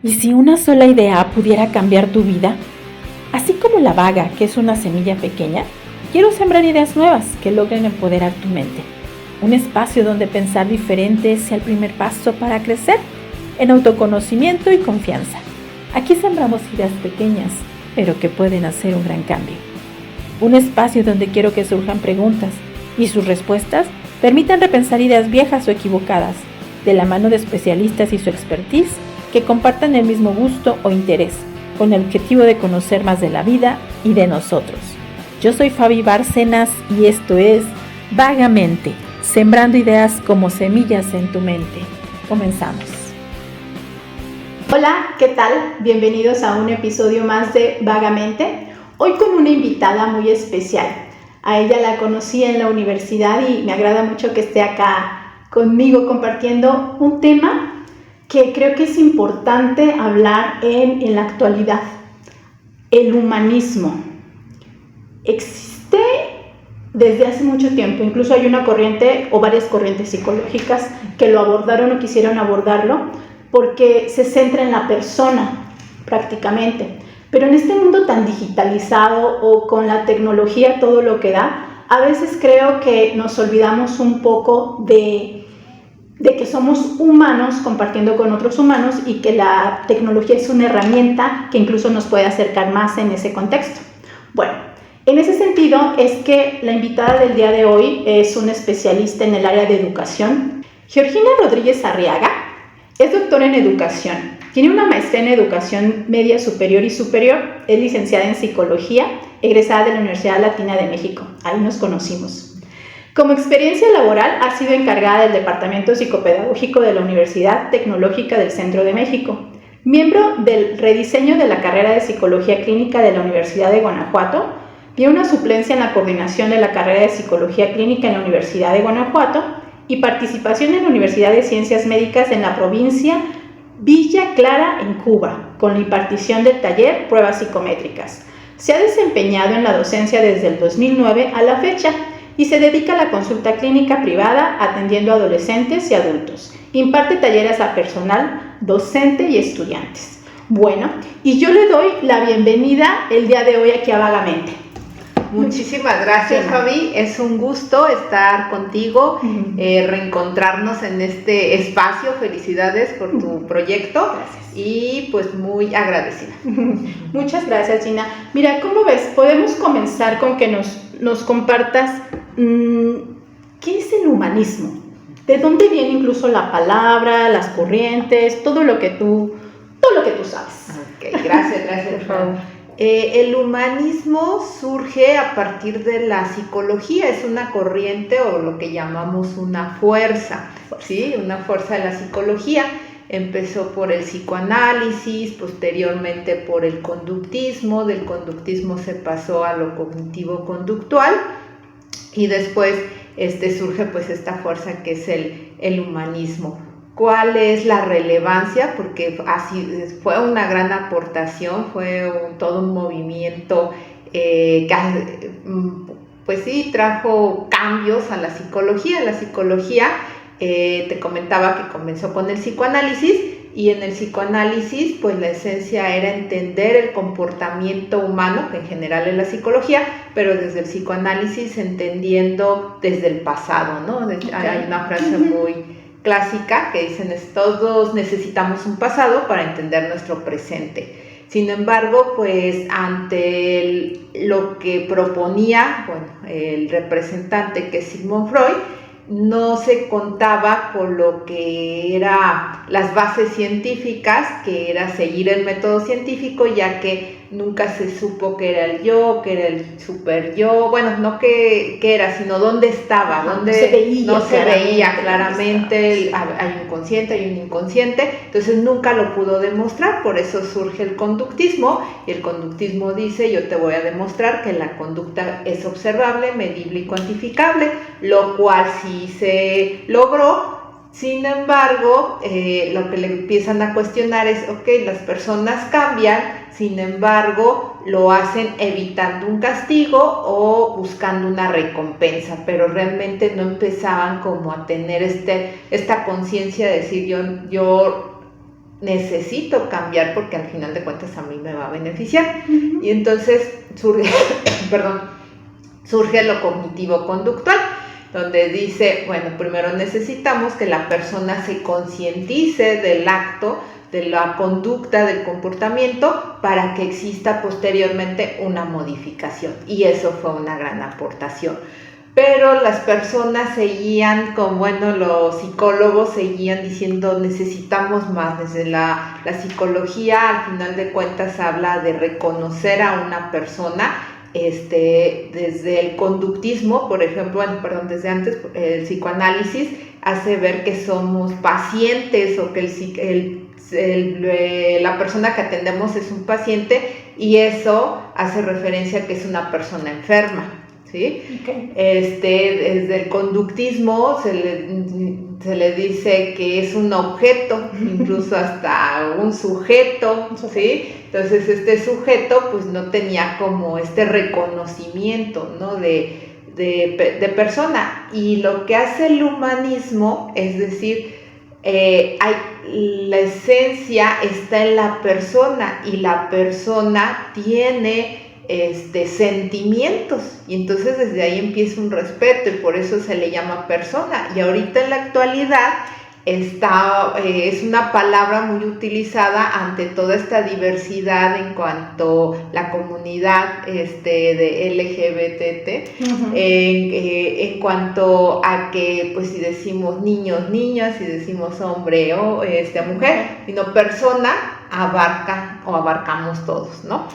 ¿Y si una sola idea pudiera cambiar tu vida? Así como la vaga, que es una semilla pequeña, quiero sembrar ideas nuevas que logren empoderar tu mente. Un espacio donde pensar diferente sea el primer paso para crecer en autoconocimiento y confianza. Aquí sembramos ideas pequeñas, pero que pueden hacer un gran cambio. Un espacio donde quiero que surjan preguntas y sus respuestas permitan repensar ideas viejas o equivocadas, de la mano de especialistas y su expertise que compartan el mismo gusto o interés, con el objetivo de conocer más de la vida y de nosotros. Yo soy Fabi Bárcenas y esto es Vagamente, sembrando ideas como semillas en tu mente. Comenzamos. Hola, ¿qué tal? Bienvenidos a un episodio más de Vagamente. Hoy con una invitada muy especial. A ella la conocí en la universidad y me agrada mucho que esté acá conmigo compartiendo un tema que creo que es importante hablar en la actualidad. El humanismo. Existe desde hace mucho tiempo, incluso hay una corriente o varias corrientes psicológicas que lo abordaron o quisieron abordarlo porque se centra en la persona prácticamente. Pero en este mundo tan digitalizado o con la tecnología todo lo que da, a veces creo que nos olvidamos un poco de que somos humanos compartiendo con otros humanos y que la tecnología es una herramienta que incluso nos puede acercar más en ese contexto. Bueno, en ese sentido es que la invitada del día de hoy es una especialista en el área de educación. Georgina Rodríguez Arriaga es doctora en educación, tiene una maestría en educación media superior y superior, es licenciada en psicología, egresada de la Universidad Latina de México, ahí nos conocimos. Como experiencia laboral ha sido encargada del Departamento Psicopedagógico de la Universidad Tecnológica del Centro de México, miembro del rediseño de la carrera de Psicología Clínica de la Universidad de Guanajuato, tiene una suplencia en la coordinación de la carrera de Psicología Clínica en la Universidad de Guanajuato y participación en la Universidad de Ciencias Médicas en la provincia Villa Clara en Cuba, con la impartición del taller Pruebas Psicométricas. Se ha desempeñado en la docencia desde el 2009 a la fecha y se dedica a la consulta clínica privada atendiendo a adolescentes y adultos. Imparte talleres a personal, docente y estudiantes. Bueno, y yo le doy la bienvenida el día de hoy aquí a Vagamente. Muchísimas gracias, Fabi. Es un gusto estar contigo, reencontrarnos en este espacio. Felicidades por tu proyecto. Gracias. Y pues muy agradecida. Muchas gracias, Gina. Mira, ¿cómo ves? Podemos comenzar con que nos compartas ¿qué es el humanismo? ¿De dónde viene incluso la palabra, las corrientes, todo lo que tú sabes? Ok, gracias, por favor. El humanismo surge a partir de la psicología, es una corriente o lo que llamamos una fuerza, ¿sí? Una fuerza de la psicología. Empezó por el psicoanálisis, posteriormente por el conductismo, del conductismo se pasó a lo cognitivo-conductual y después surge pues esta fuerza que es el humanismo. ¿Cuál es la relevancia? Porque así fue una gran aportación, fue todo un movimiento que pues sí trajo cambios a la psicología. La psicología, te comentaba que comenzó con el psicoanálisis y en el psicoanálisis pues la esencia era entender el comportamiento humano, que en general es la psicología, pero desde el psicoanálisis entendiendo desde el pasado, ¿no? Okay. Hay una frase muy clásica que dicen: todos necesitamos un pasado para entender nuestro presente. Sin embargo, pues ante lo que proponía el representante, que es Sigmund Freud, no se contaba con lo que era las bases científicas, que era seguir el método científico, ya que nunca se supo qué era el yo, qué era el super yo, bueno, no qué era, sino dónde estaba, dónde no se veía claramente, hay un consciente, hay un inconsciente, entonces nunca lo pudo demostrar, por eso surge el conductismo, y el conductismo dice: yo te voy a demostrar que la conducta es observable, medible y cuantificable, lo cual sí se logró. Sin embargo, lo que le empiezan a cuestionar es: ok, las personas cambian, sin embargo, lo hacen evitando un castigo o buscando una recompensa, pero realmente no empezaban como a tener esta conciencia de decir: yo necesito cambiar porque al final de cuentas a mí me va a beneficiar. Y entonces surge lo cognitivo-conductual, donde dice, bueno, primero necesitamos que la persona se concientice del acto, de la conducta, del comportamiento, para que exista posteriormente una modificación. Y eso fue una gran aportación. Pero las personas seguían, los psicólogos seguían diciendo necesitamos más. Desde la psicología, al final de cuentas, habla de reconocer a una persona, desde el conductismo, por ejemplo, desde antes, el psicoanálisis hace ver que somos pacientes o que la persona que atendemos es un paciente, y eso hace referencia a que es una persona enferma. ¿Sí? Okay. Desde el conductismo se le dice que es un objeto, incluso hasta un sujeto, ¿sí? Entonces este sujeto pues no tenía como este reconocimiento, ¿no? de persona. Y lo que hace el humanismo, es decir, la esencia está en la persona, y la persona tiene sentimientos, y entonces desde ahí empieza un respeto, y por eso se le llama persona. Y ahorita en la actualidad es una palabra muy utilizada ante toda esta diversidad en cuanto a la comunidad de LGBT, en cuanto a que pues si decimos niños, niñas, si decimos hombre o mujer, sino persona abarcamos todos, ¿no?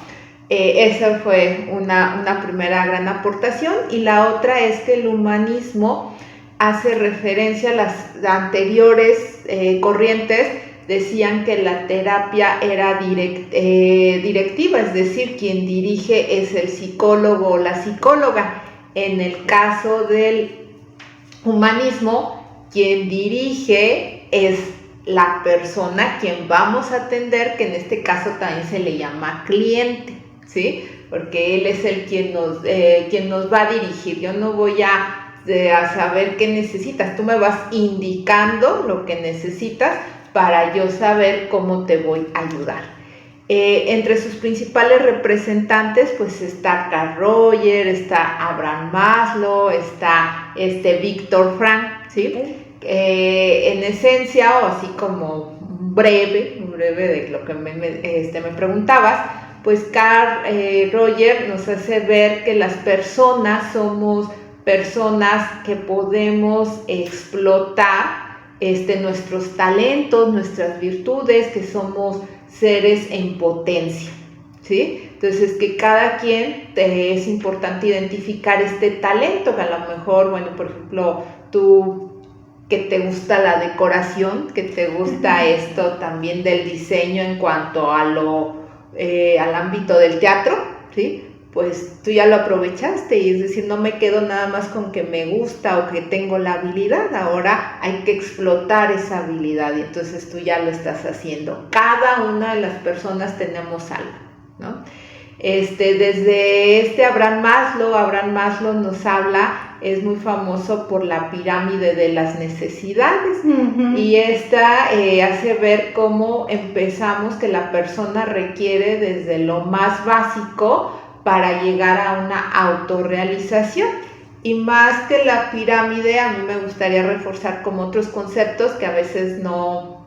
Esa fue una primera gran aportación, y la otra es que el humanismo hace referencia a las anteriores corrientes. Decían que la terapia era directiva, es decir, quien dirige es el psicólogo o la psicóloga. En el caso del humanismo, quien dirige es la persona quien vamos a atender, que en este caso también se le llama cliente, ¿sí? Porque él es el quien nos va a dirigir. Yo no voy a saber qué necesitas, tú me vas indicando lo que necesitas para yo saber cómo te voy a ayudar. Entre sus principales representantes pues está Carl Rogers, está Abraham Maslow, está Viktor Frankl, ¿sí? En esencia, o así como breve de lo que me preguntabas, pues Carl Rogers nos hace ver que las personas somos personas que podemos explotar nuestros talentos, nuestras virtudes, que somos seres en potencia, ¿sí? Entonces, que cada quien es importante identificar este talento, que a lo mejor, por ejemplo, tú que te gusta la decoración, que te gusta esto también del diseño en cuanto a al ámbito del teatro, ¿sí? Pues tú ya lo aprovechaste, y es decir, no me quedo nada más con que me gusta o que tengo la habilidad, ahora hay que explotar esa habilidad, y entonces tú ya lo estás haciendo. Cada una de las personas tenemos algo, ¿no? Desde Abraham Maslow nos habla, es muy famoso por la pirámide de las necesidades, y hace ver cómo empezamos, que la persona requiere desde lo más básico para llegar a una autorrealización. Y más que la pirámide, a mí me gustaría reforzar como otros conceptos que a veces no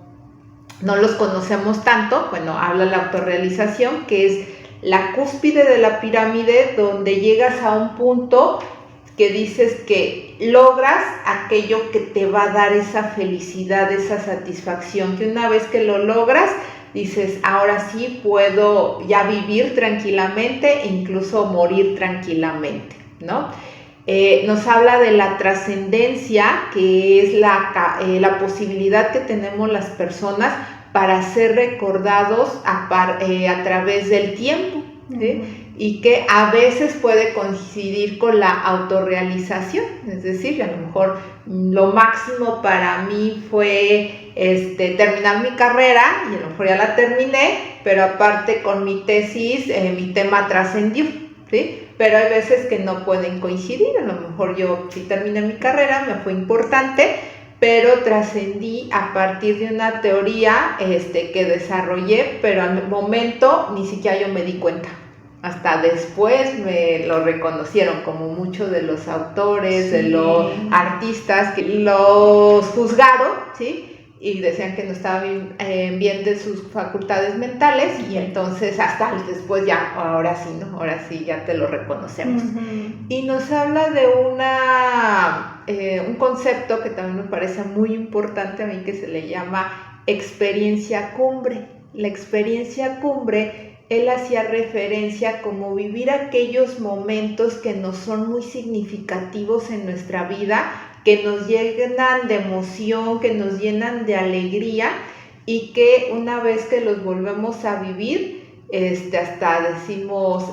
los conocemos tanto. Habla la autorrealización, que es la cúspide de la pirámide, donde llegas a un punto que dices que logras aquello que te va a dar esa felicidad, esa satisfacción, que una vez que lo logras, dices, ahora sí puedo ya vivir tranquilamente e incluso morir tranquilamente, ¿no? Nos habla de la trascendencia, que es la posibilidad que tenemos las personas para ser recordados a través del tiempo, ¿sí? Y que a veces puede coincidir con la autorrealización, es decir, a lo mejor lo máximo para mí fue terminar mi carrera, y a lo mejor ya la terminé, pero aparte con mi tesis mi tema trascendió, ¿sí? Pero hay veces que no pueden coincidir. A lo mejor yo sí terminé mi carrera, me fue importante, pero trascendí a partir de una teoría que desarrollé, pero al momento ni siquiera yo me di cuenta. Hasta después me lo reconocieron, como muchos de los autores, de los artistas que los juzgaron, ¿sí? Y decían que no estaba bien de sus facultades mentales, y entonces hasta después ya, ahora sí, ¿no? Ahora sí ya te lo reconocemos. Y nos habla de un concepto que también me parece muy importante a mí, que se le llama experiencia cumbre. La experiencia cumbre, él hacía referencia como vivir aquellos momentos que nos son muy significativos en nuestra vida, que nos llenan de emoción, que nos llenan de alegría, y que una vez que los volvemos a vivir, hasta decimos,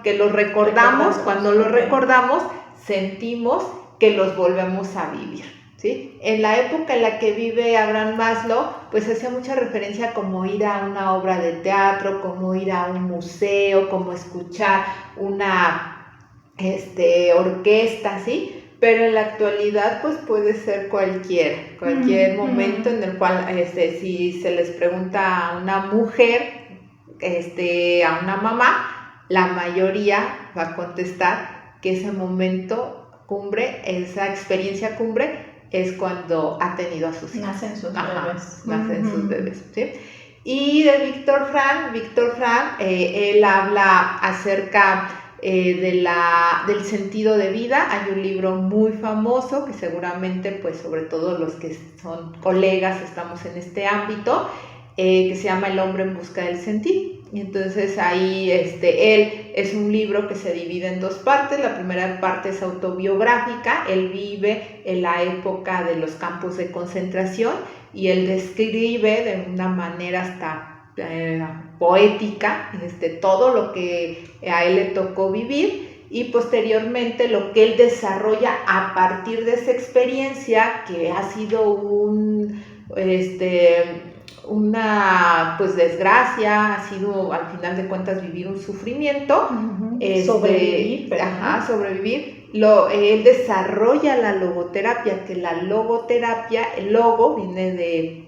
que los recordamos, cuando los recordamos, sentimos que los volvemos a vivir, ¿sí? En la época en la que vive Abraham Maslow, pues hacía mucha referencia como ir a una obra de teatro, como ir a un museo, como escuchar una orquesta, ¿sí? Pero en la actualidad pues puede ser cualquier momento en el cual si se les pregunta a una mujer, a una mamá, la mayoría va a contestar que ese momento cumbre, esa experiencia cumbre, es cuando ha tenido a sus hijos. Nacen sus bebés. Nacen sus bebés, ¿sí? Y de Viktor Frankl, él habla acerca del sentido de vida. Hay un libro muy famoso que seguramente, pues sobre todo los que son colegas estamos en este ámbito, que se llama El hombre en busca del sentido. Y entonces ahí él es un libro que se divide en dos partes. La primera parte es autobiográfica. Él vive en la época de los campos de concentración y él describe de una manera hasta poética todo lo que a él le tocó vivir, y posteriormente lo que él desarrolla a partir de esa experiencia, que ha sido una pues desgracia, ha sido al final de cuentas vivir un sufrimiento, sobrevivir. Él desarrolla la logoterapia, que la logoterapia, el logo viene de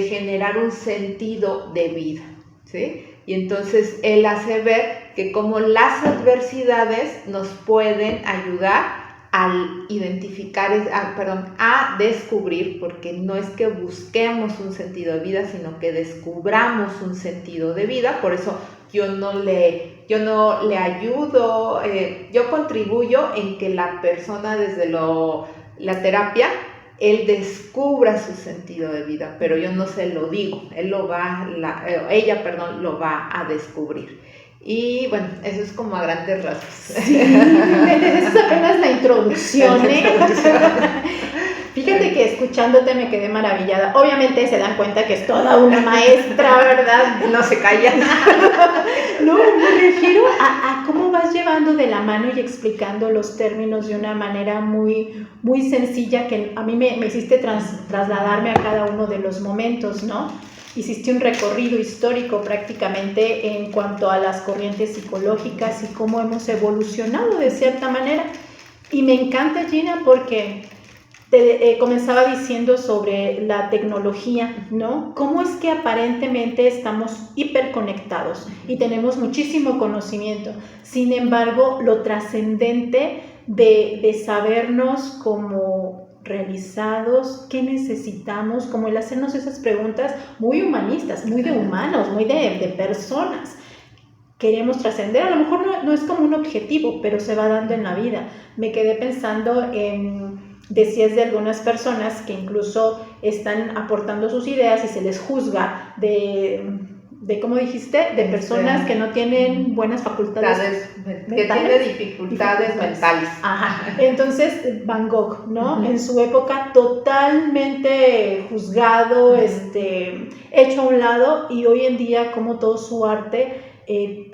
generar un sentido de vida, ¿sí? Y entonces él hace ver que como las adversidades nos pueden ayudar al identificar, a descubrir, porque no es que busquemos un sentido de vida, sino que descubramos un sentido de vida. Por eso yo no le ayudo, yo contribuyo en que la persona desde la terapia, él descubra su sentido de vida, pero yo no se lo digo, ella lo va a descubrir. Y bueno, eso es como a grandes rasgos. Sí, eso es apenas la introducción, Fíjate que escuchándote me quedé maravillada. Obviamente se dan cuenta que es toda una maestra, ¿verdad? No se calla. No, me refiero a cómo vas llevando de la mano y explicando los términos de una manera muy, muy sencilla, que a mí me hiciste trasladarme a cada uno de los momentos, ¿no? Hiciste un recorrido histórico prácticamente en cuanto a las corrientes psicológicas y cómo hemos evolucionado de cierta manera. Y me encanta, Gina, porque te comenzaba diciendo sobre la tecnología, ¿no? Cómo es que aparentemente estamos hiperconectados y tenemos muchísimo conocimiento. Sin embargo, lo trascendente de sabernos como realizados, qué necesitamos, como el hacernos esas preguntas muy humanistas, muy de humanos, muy de personas. Queremos trascender, a lo mejor no es como un objetivo, pero se va dando en la vida. Me quedé pensando en decías de algunas personas que incluso están aportando sus ideas y se les juzga de ¿cómo dijiste? De personas que no tienen buenas facultades mentales. Que tienen dificultades mentales. Ajá. Entonces, Van Gogh, ¿no? En su época totalmente juzgado, hecho a un lado, y hoy en día como todo su arte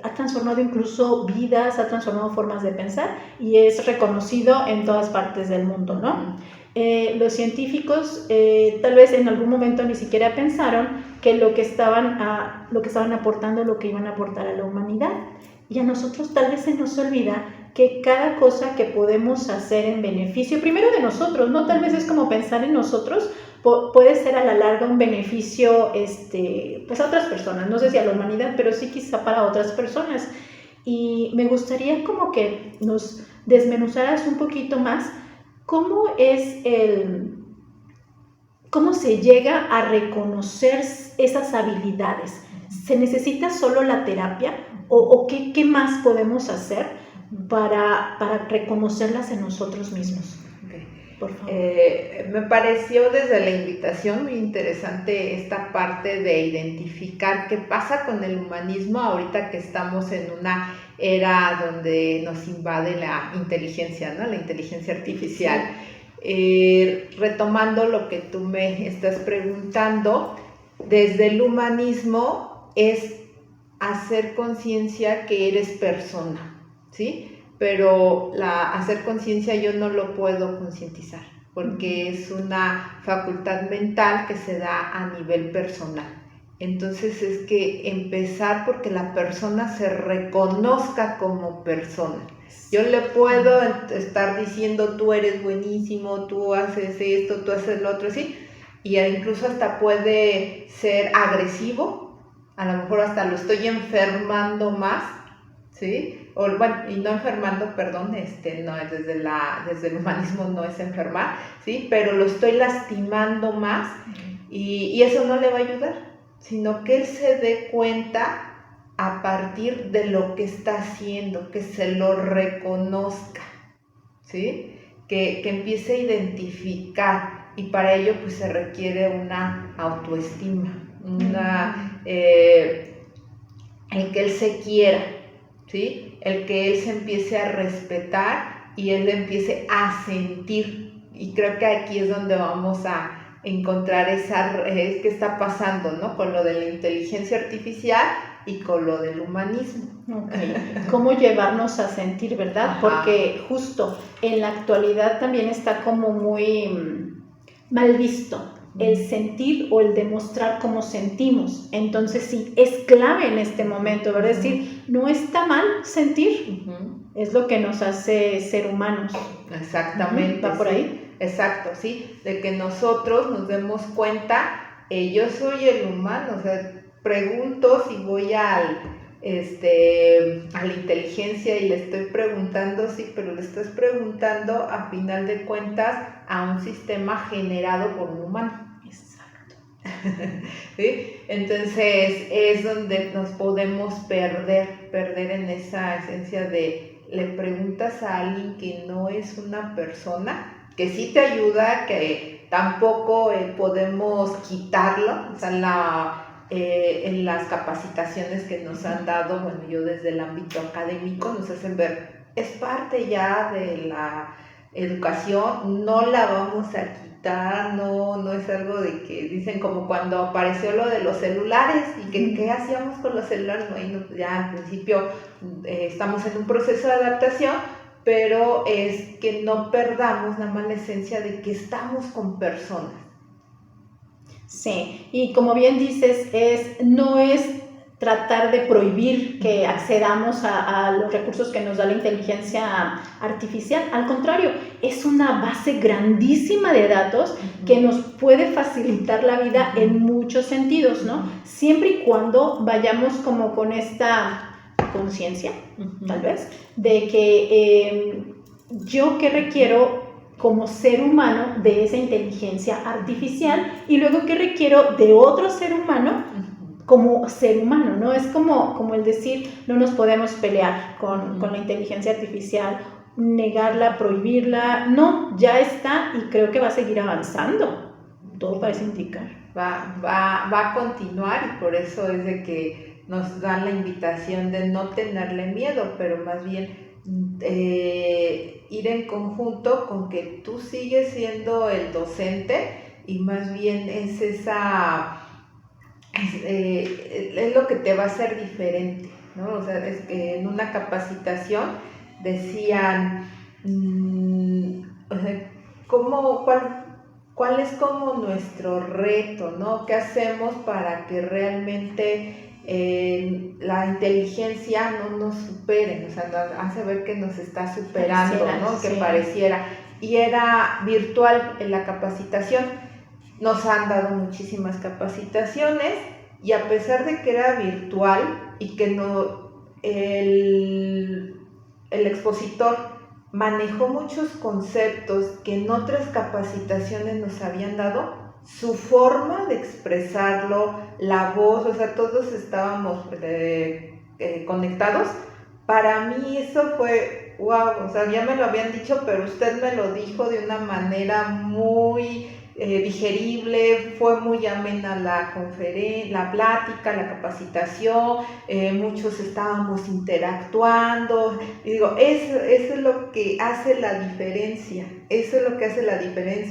ha transformado incluso vidas, ha transformado formas de pensar y es reconocido en todas partes del mundo, ¿no? Los científicos tal vez en algún momento ni siquiera pensaron que lo que estaban aportando, lo que iban a aportar a la humanidad. Y a nosotros tal vez se nos olvida que cada cosa que podemos hacer en beneficio, primero de nosotros, ¿no? Tal vez es como pensar en nosotros, puede ser a la larga un beneficio pues a otras personas, no sé si a la humanidad, pero sí quizá para otras personas. Y me gustaría como que nos desmenuzaras un poquito más cómo se llega a reconocer esas habilidades. ¿Se necesita solo la terapia o qué más podemos hacer para reconocerlas en nosotros mismos? Okay. Por favor. Me pareció desde la invitación muy interesante esta parte de identificar qué pasa con el humanismo ahorita que estamos en una era donde nos invade la inteligencia, ¿no? La inteligencia artificial. Retomando lo que tú me estás preguntando, desde el humanismo es hacer conciencia que eres persona, ¿sí? Pero hacer conciencia yo no lo puedo concientizar, porque es una facultad mental que se da a nivel personal. Entonces es que empezar porque la persona se reconozca como persona. Yo le puedo estar diciendo, tú eres buenísimo, tú haces esto, tú haces lo otro, ¿sí? Y incluso hasta puede ser agresivo, a lo mejor hasta lo estoy enfermando más, ¿sí? O, bueno, y no enfermando, perdón, no, desde el humanismo no es enfermar, ¿sí? Pero lo estoy lastimando más y eso no le va a ayudar, sino que él se dé cuenta a partir de lo que está haciendo, que se lo reconozca, ¿sí? Que empiece a identificar, y para ello pues se requiere una autoestima, el que él se quiera, ¿sí? El que él se empiece a respetar y él empiece a sentir, y creo que aquí es donde vamos a encontrar qué está pasando, ¿no? Con lo de la inteligencia artificial y con lo del humanismo. Okay. ¿Cómo llevarnos a sentir, verdad? Ajá. Porque justo en la actualidad también está como muy mal visto el sentir o el demostrar cómo sentimos. Entonces sí, es clave en este momento, ¿verdad? Es decir, no está mal sentir, es lo que nos hace ser humanos. Exactamente. ¿Va por ahí? Exacto, sí, de que nosotros nos demos cuenta, yo soy el humano, o sea, pregunto si voy a la inteligencia y le estoy preguntando, sí, pero le estás preguntando a final de cuentas a un sistema generado por un humano. Exacto. ¿Sí? Entonces es donde nos podemos perder en esa esencia de le preguntas a alguien que no es una persona, que sí te ayuda, que tampoco podemos quitarlo, o sea, en las capacitaciones que nos han dado, bueno, yo desde el ámbito académico nos hacen ver, es parte ya de la educación, no la vamos a quitar, no es algo de que dicen como cuando apareció lo de los celulares y que qué hacíamos con los celulares, bueno, ya al principio estamos en un proceso de adaptación, pero es que no perdamos nada más la esencia de que estamos con personas. Sí, y como bien dices, no es tratar de prohibir que accedamos a los recursos que nos da la inteligencia artificial. Al contrario, es una base grandísima de datos que nos puede facilitar la vida en muchos sentidos, ¿no? Siempre y cuando vayamos como con esta conciencia, tal vez, de que yo qué requiero como ser humano de esa inteligencia artificial y luego qué requiero de otro ser humano como ser humano, ¿no? Es como el decir, no nos podemos pelear con la inteligencia artificial, negarla, prohibirla, no, ya está y creo que va a seguir avanzando, todo parece indicar. Va a continuar y por eso es de que nos dan la invitación de no tenerle miedo, pero más bien ir en conjunto con que tú sigues siendo el docente y más bien es lo que te va a hacer diferente, ¿no? O sea, es que en una capacitación decían, ¿cuál es como nuestro reto, ¿no? ¿Qué hacemos para que realmente la inteligencia no nos supere, o sea, nos hace ver que nos está superando, ¿no? Sí. Que pareciera. Y era virtual en la capacitación. Nos han dado muchísimas capacitaciones y a pesar de que era virtual y que el expositor manejó muchos conceptos que en otras capacitaciones nos habían dado, su forma de expresarlo, la voz, o sea, todos estábamos conectados. Para mí eso fue, wow, o sea, ya me lo habían dicho, pero usted me lo dijo de una manera muy digerible, fue muy amena la plática, la capacitación, muchos estábamos interactuando, y digo, eso es lo que hace la diferencia,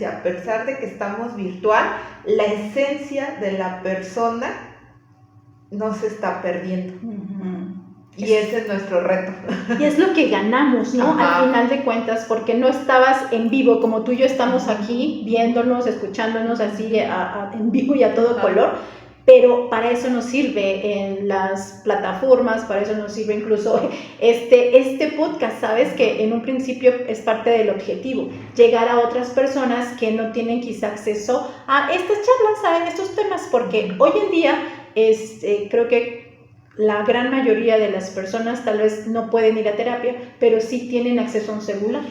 a pesar de que estamos virtual, la esencia de la persona no se está perdiendo. Y ese es nuestro reto. Y es lo que ganamos, ¿no? Ajá. Al final de cuentas, porque no estabas en vivo, como tú y yo estamos aquí, viéndonos, escuchándonos así en vivo y a todo color, pero para eso nos sirve en las plataformas, para eso nos sirve incluso este podcast, ¿sabes? Que en un principio es parte del objetivo, llegar a otras personas que no tienen quizá acceso a estas charlas, a estos temas, porque hoy en día creo que la gran mayoría de las personas tal vez no pueden ir a terapia, pero sí tienen acceso a un celular.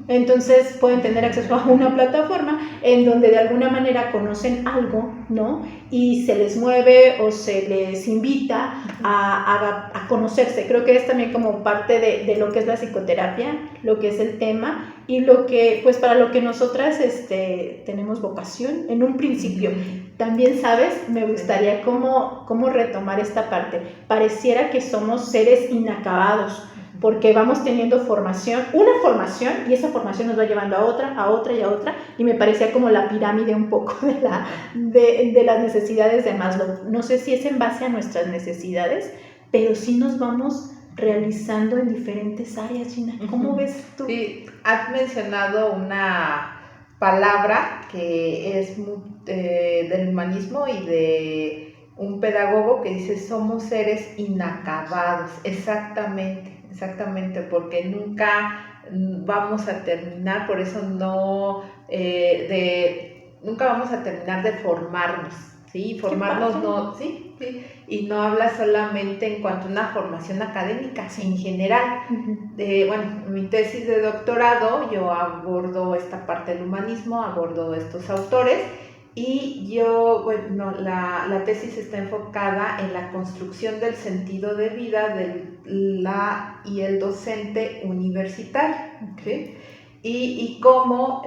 Entonces pueden tener acceso a una plataforma en donde de alguna manera conocen algo, ¿no? Y se les mueve o se les invita a conocerse. Creo que es también como parte de lo que es la psicoterapia, lo que es el tema y lo que, pues para lo que nosotras tenemos vocación en un principio. También, ¿sabes? Me gustaría cómo retomar esta parte. Pareciera que somos seres inacabados, porque vamos teniendo una formación, y esa formación nos va llevando a otra, y me parecía como la pirámide un poco de las necesidades de Maslow. No sé si es en base a nuestras necesidades, pero sí nos vamos realizando en diferentes áreas, Gina. ¿Cómo ves tú? Sí, has mencionado una palabra que es del humanismo y de un pedagogo que dice somos seres inacabados. Exactamente, porque nunca vamos a terminar, por eso nunca vamos a terminar de formarnos, ¿sí? Formarnos no, sí, y no habla solamente en cuanto a una formación académica, en general. Bueno, en mi tesis de doctorado yo abordo esta parte del humanismo, abordo estos autores y la tesis está enfocada en la construcción del sentido de vida y el docente universitario, ¿sí? Y cómo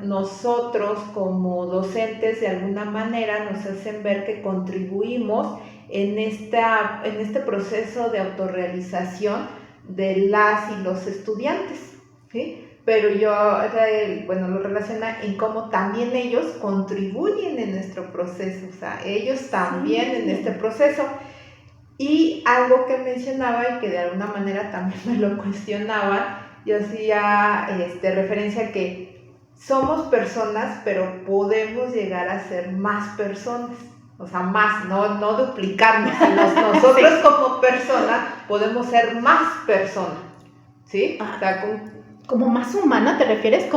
nosotros como docentes de alguna manera nos hacen ver que contribuimos en este proceso de autorrealización de las y los estudiantes, ¿sí? Pero lo relaciona en cómo también ellos contribuyen en nuestro proceso, o sea, ellos también en este proceso. Y algo que mencionaba y que de alguna manera también me lo cuestionaban, yo hacía referencia a que somos personas, pero podemos llegar a ser más personas. O sea, más, no duplicarnos. Nosotros como personas podemos ser más personas, ¿sí? O sea, ¿como más humana te refieres?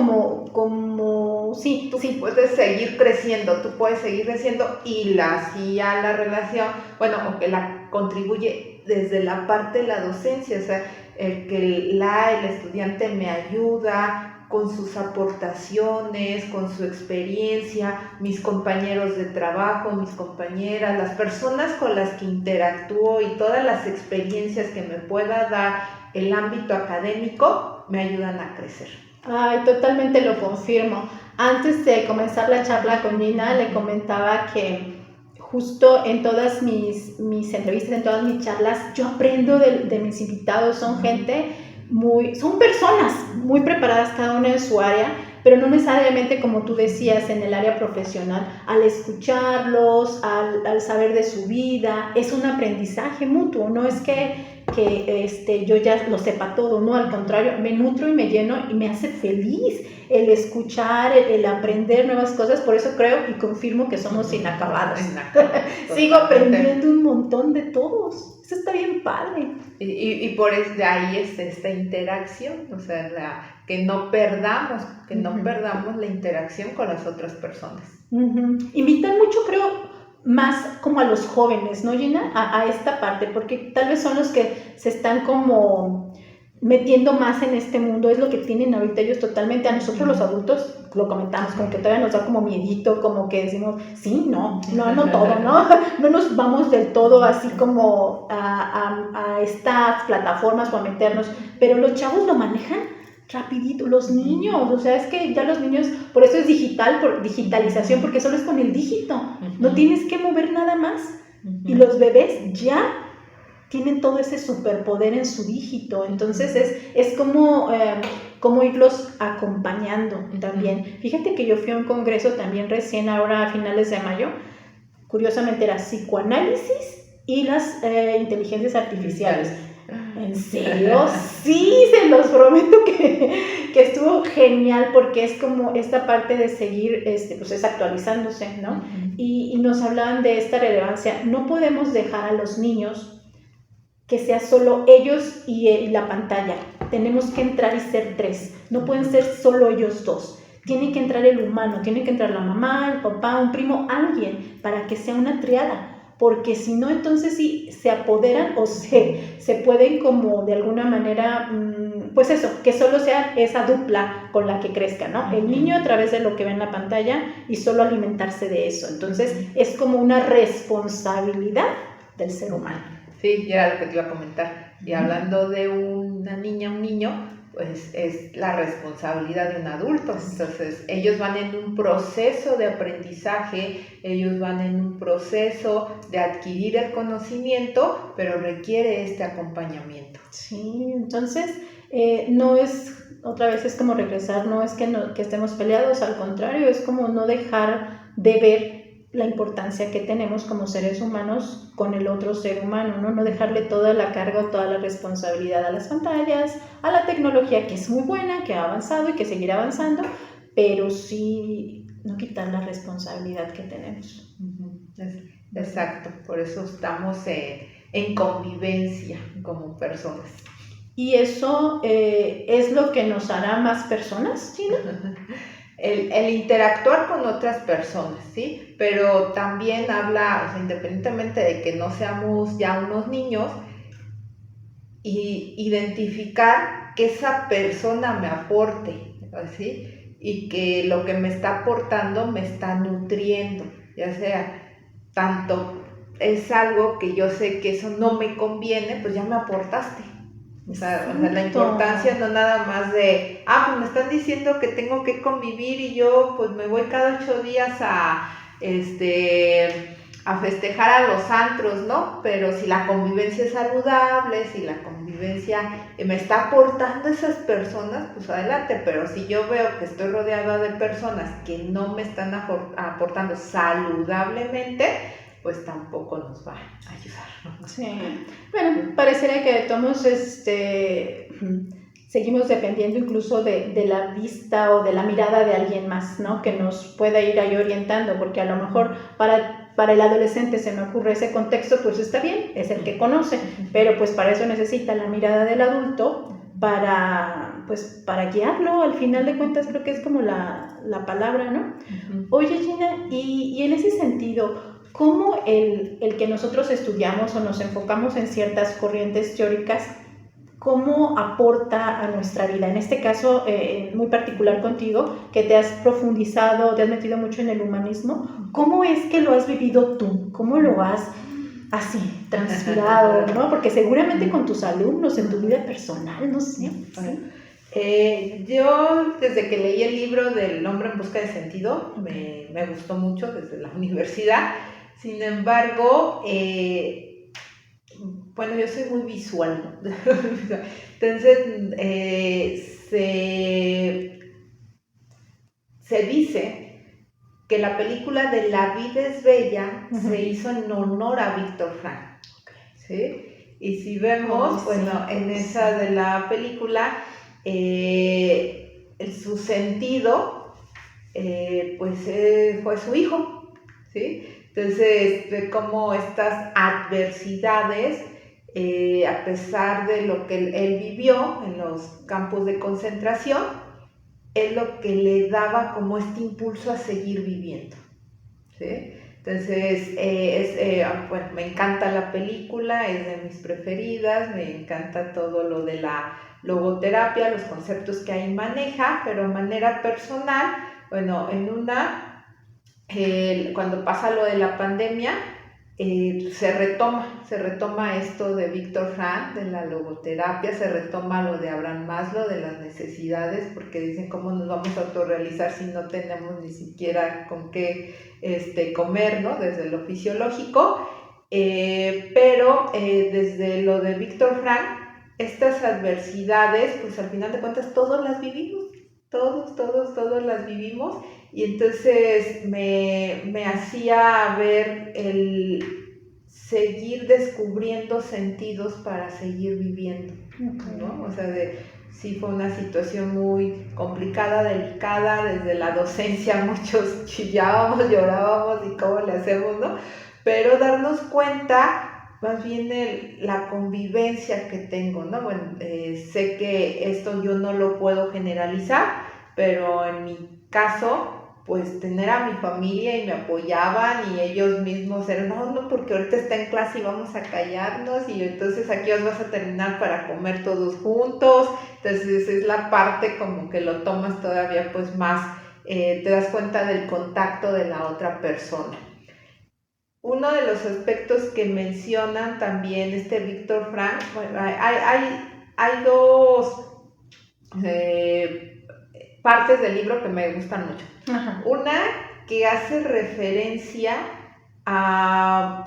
Sí. Tú puedes seguir creciendo, y la relación, o que la contribuye desde la parte de la docencia, o sea, el estudiante me ayuda con sus aportaciones, con su experiencia, mis compañeros de trabajo, mis compañeras, las personas con las que interactúo y todas las experiencias que me pueda dar el ámbito académico me ayudan a crecer. Ay, totalmente lo confirmo. Antes de comenzar la charla con Gina, le comentaba que justo en todas mis entrevistas, en todas mis charlas, yo aprendo de mis invitados. Son son personas muy preparadas cada una en su área, pero no necesariamente, como tú decías, en el área profesional. Al escucharlos, al saber de su vida, es un aprendizaje mutuo. No es que que yo ya lo sepa todo, no, al contrario, me nutro y me lleno y me hace feliz el escuchar, el aprender nuevas cosas. Por eso creo y confirmo que somos inacabados. Sigo aprendiendo un montón de todos. Eso está bien padre. Y por de ahí esta interacción, o sea, que no perdamos la interacción con las otras personas. Invitan mucho, creo, más como a los jóvenes, ¿no, Gina? A esta parte, porque tal vez son los que se están como metiendo más en este mundo, es lo que tienen ahorita ellos totalmente. A nosotros los adultos lo comentamos, como que todavía nos da como miedito, como que decimos, sí, no todo, ¿no? No nos vamos del todo así como a estas plataformas o a meternos, pero los chavos lo manejan rapidito, los niños, o sea, es que ya los niños, por eso es digital, por digitalización, porque solo es con el dígito, no tienes que mover nada más, y los bebés ya tienen todo ese superpoder en su dígito. Entonces es como irlos acompañando también. Fíjate que yo fui a un congreso también recién ahora a finales de mayo, curiosamente era psicoanálisis y las inteligencias artificiales. ¿En serio? Sí, se los prometo que estuvo genial, porque es como esta parte de seguir pues actualizándose, ¿no? Y nos hablaban de esta relevancia. No podemos dejar a los niños que sea solo ellos y la pantalla. Tenemos que entrar y ser tres. No pueden ser solo ellos dos. Tiene que entrar el humano, tiene que entrar la mamá, el papá, un primo, alguien, para que sea una triada. Porque si no, entonces sí se apoderan o se pueden como de alguna manera, pues eso, que solo sea esa dupla con la que crezca, ¿no? El niño a través de lo que ve en la pantalla y solo alimentarse de eso. Entonces es como una responsabilidad del ser humano. Sí, ya era lo que te iba a comentar. Y hablando de una niña, un niño, pues es la responsabilidad de un adulto. Entonces, ellos van en un proceso de aprendizaje, ellos van en un proceso de adquirir el conocimiento, pero requiere este acompañamiento. Sí, entonces, no es, otra vez es como regresar, no es que estemos peleados, al contrario, es como no dejar de ver la importancia que tenemos como seres humanos con el otro ser humano, ¿no? No dejarle toda la carga o toda la responsabilidad a las pantallas, a la tecnología, que es muy buena, que ha avanzado y que seguirá avanzando, pero sí no quitar la responsabilidad que tenemos. Exacto, por eso estamos en convivencia como personas. ¿Y eso es lo que nos hará más personas, Gina? El interactuar con otras personas, ¿sí? Pero también habla, o sea, independientemente de que no seamos ya unos niños, y identificar que esa persona me aporte, ¿sí? Y que lo que me está aportando me está nutriendo, ya sea tanto es algo que yo sé que eso no me conviene, pues ya me aportaste. O sea, la importancia no nada más de, pues me están diciendo que tengo que convivir y yo pues me voy cada 8 días a festejar a los antros, ¿no? Pero si la convivencia es saludable, si la convivencia me está aportando esas personas, pues adelante. Pero si yo veo que estoy rodeada de personas que no me están aportando saludablemente, pues tampoco nos va a ayudar. Sí. Bueno, parecería que todos seguimos dependiendo incluso de la vista o de la mirada de alguien más, ¿no? Que nos pueda ir ahí orientando, porque a lo mejor para el adolescente se me ocurre ese contexto, pues está bien, es el que conoce, pero pues para eso necesita la mirada del adulto para guiarlo. Al final de cuentas creo que es como la palabra, ¿no? Oye, Gina, y en ese sentido, ¿cómo el que nosotros estudiamos o nos enfocamos en ciertas corrientes teóricas, cómo aporta a nuestra vida? En este caso, muy particular contigo, que te has profundizado, te has metido mucho en el humanismo, ¿cómo es que lo has vivido tú? ¿Cómo lo has así transpirado, ¿no? Porque seguramente con tus alumnos, en tu vida personal, no sé. ¿sí? Yo, desde que leí el libro del Hombre en busca de sentido, me gustó mucho desde la universidad. Sin embargo, bueno, yo soy muy visual, ¿no? Entonces, se dice que la película de La vida es bella se hizo en honor a Víctor Frank, ¿sí? Y si vemos, bueno, en esa de la película, su sentido, fue su hijo, ¿sí? Entonces, de cómo estas adversidades, a pesar de lo que él vivió en los campos de concentración, es lo que le daba como este impulso a seguir viviendo, ¿sí? Entonces, bueno, me encanta la película, es de mis preferidas, me encanta todo lo de la logoterapia, los conceptos que ahí maneja, pero de manera personal, bueno, en una, cuando pasa lo de la pandemia, se retoma esto de Viktor Frankl, de la logoterapia, se retoma lo de Abraham Maslow, de las necesidades, porque dicen cómo nos vamos a autorrealizar si no tenemos ni siquiera con qué comer, ¿no? Desde lo fisiológico, pero desde lo de Viktor Frankl, estas adversidades, pues al final de cuentas todos las vivimos, todos las vivimos, y entonces me hacía ver el seguir descubriendo sentidos para seguir viviendo, ¿no? O sea, sí fue una situación muy complicada, delicada, desde la docencia muchos chillábamos, llorábamos y cómo le hacemos, ¿no? Pero darnos cuenta, más bien la convivencia que tengo, ¿no? Bueno, sé que esto yo no lo puedo generalizar, pero en mi caso, pues tener a mi familia y me apoyaban y ellos mismos eran, no, porque ahorita está en clase y vamos a callarnos y entonces aquí os vas a terminar para comer todos juntos. Entonces es la parte como que lo tomas todavía pues más, te das cuenta del contacto de la otra persona. Uno de los aspectos que mencionan también Viktor Frankl, bueno, hay dos partes del libro que me gustan mucho. Ajá. Una que hace referencia a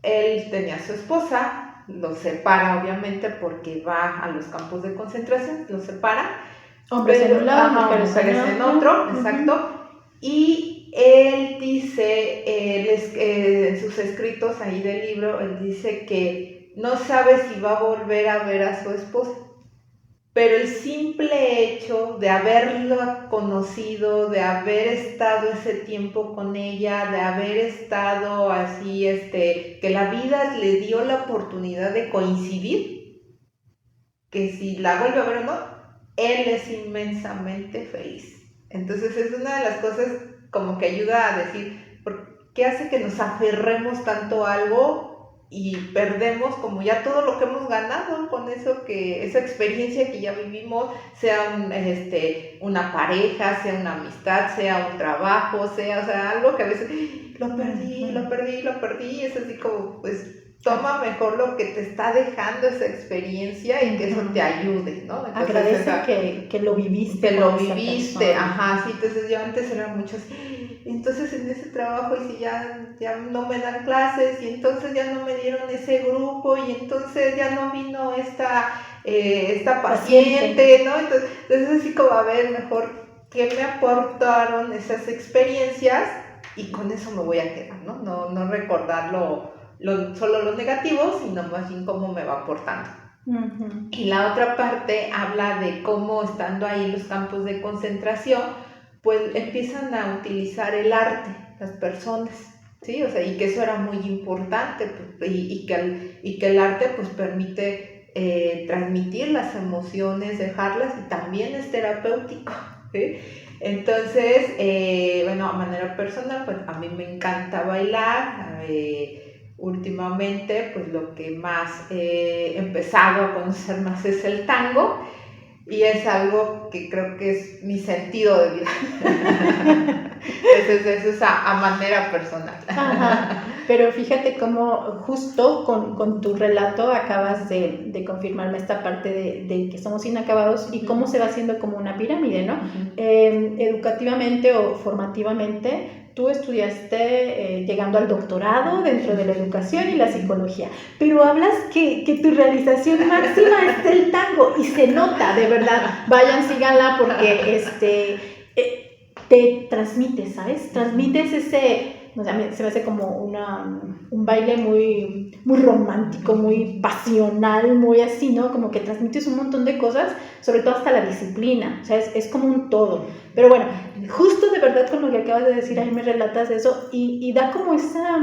él tenía a su esposa, los separa obviamente porque va a los campos de concentración, los separa. Hombres en un lado, mujeres en otro, exacto. Y él dice, en sus escritos ahí del libro, él dice que no sabe si va a volver a ver a su esposa. Pero el simple hecho de haberla conocido, de haber estado ese tiempo con ella, de haber estado así, que la vida le dio la oportunidad de coincidir, que si la vuelve a ver o no, él es inmensamente feliz. Entonces es una de las cosas como que ayuda a decir, ¿por qué hace que nos aferremos tanto a algo y perdemos como ya todo lo que hemos ganado con eso, esa experiencia que ya vivimos, sea una pareja, sea una amistad, sea un trabajo, sea algo que a veces lo perdí, es así como, pues toma mejor lo que te está dejando esa experiencia y que eso te ayude, ¿no? Entonces, agradece que lo viviste. Que lo viviste, ajá, sí, entonces yo antes era mucho así, entonces en ese trabajo y si ya no me dan clases y entonces ya no me dieron ese grupo y entonces ya no vino esta paciente, ¿no? Entonces así como, a ver, mejor, ¿qué me aportaron esas experiencias? Y con eso me voy a quedar, ¿no? No recordarlo solo lo negativo, sino más bien cómo me va aportando. Uh-huh. Y la otra parte habla de cómo estando ahí en los campos de concentración, pues empiezan a utilizar el arte, las personas, ¿sí? O sea, y que eso era muy importante, pues, y que el arte pues permite transmitir las emociones, dejarlas, y también es terapéutico, ¿sí? Entonces, bueno, a manera personal, pues a mí me encanta bailar. Últimamente, pues lo que más he empezado a conocer más es el tango, y es algo que creo que es mi sentido de vida. Eso es a manera personal. Ajá. Pero fíjate cómo justo con tu relato acabas de confirmarme esta parte de que somos inacabados y cómo se va haciendo como una pirámide, ¿no? Uh-huh. Educativamente o formativamente, tú estudiaste llegando al doctorado dentro de la educación y la psicología, pero hablas que tu realización máxima es el tango y se nota, de verdad. Vayan, síganla porque te transmites, ¿sabes? Transmites ese, o sea, se me hace como un baile muy, muy romántico, muy pasional, muy así, ¿no? Como que transmites un montón de cosas, sobre todo hasta la disciplina, o sea, es como un todo. Pero bueno, justo de verdad con lo que acabas de decir, ahí me relatas eso y da como esa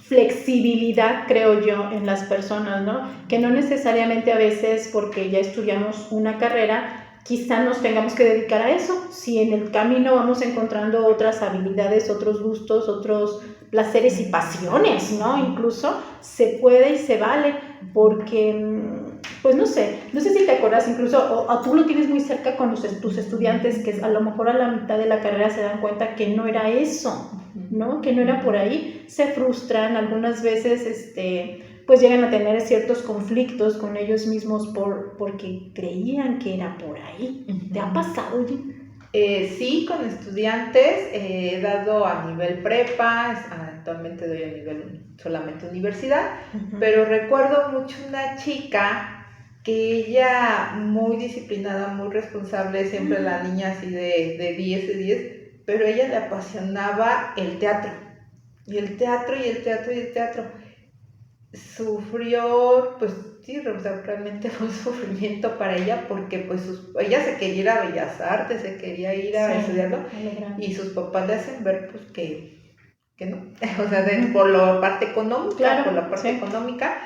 flexibilidad, creo yo, en las personas, ¿no? Que no necesariamente a veces porque ya estudiamos una carrera, quizá nos tengamos que dedicar a eso, si en el camino vamos encontrando otras habilidades, otros gustos, otros placeres y pasiones, ¿no? Incluso se puede y se vale, porque, pues no sé si te acuerdas, incluso, o tú lo tienes muy cerca con tus estudiantes, que a lo mejor a la mitad de la carrera se dan cuenta que no era eso, ¿no? Que no era por ahí, se frustran, algunas veces, pues llegan a tener ciertos conflictos con ellos mismos porque creían que era por ahí. ¿Te ha pasado, Jim? Sí, con estudiantes he dado a nivel prepa, actualmente doy a nivel solamente universidad, pero recuerdo mucho una chica que ella muy disciplinada, muy responsable, siempre la niña así de 10 de 10, pero ella le apasionaba el teatro, y el teatro, y el teatro, y el teatro. Sufrió, pues sí, o sea, realmente fue un sufrimiento para ella porque pues ella se quería ir a Bellas Artes, se quería ir a estudiarlo y sus papás le hacen ver pues que no, o sea, por la parte económica, claro, por la parte económica,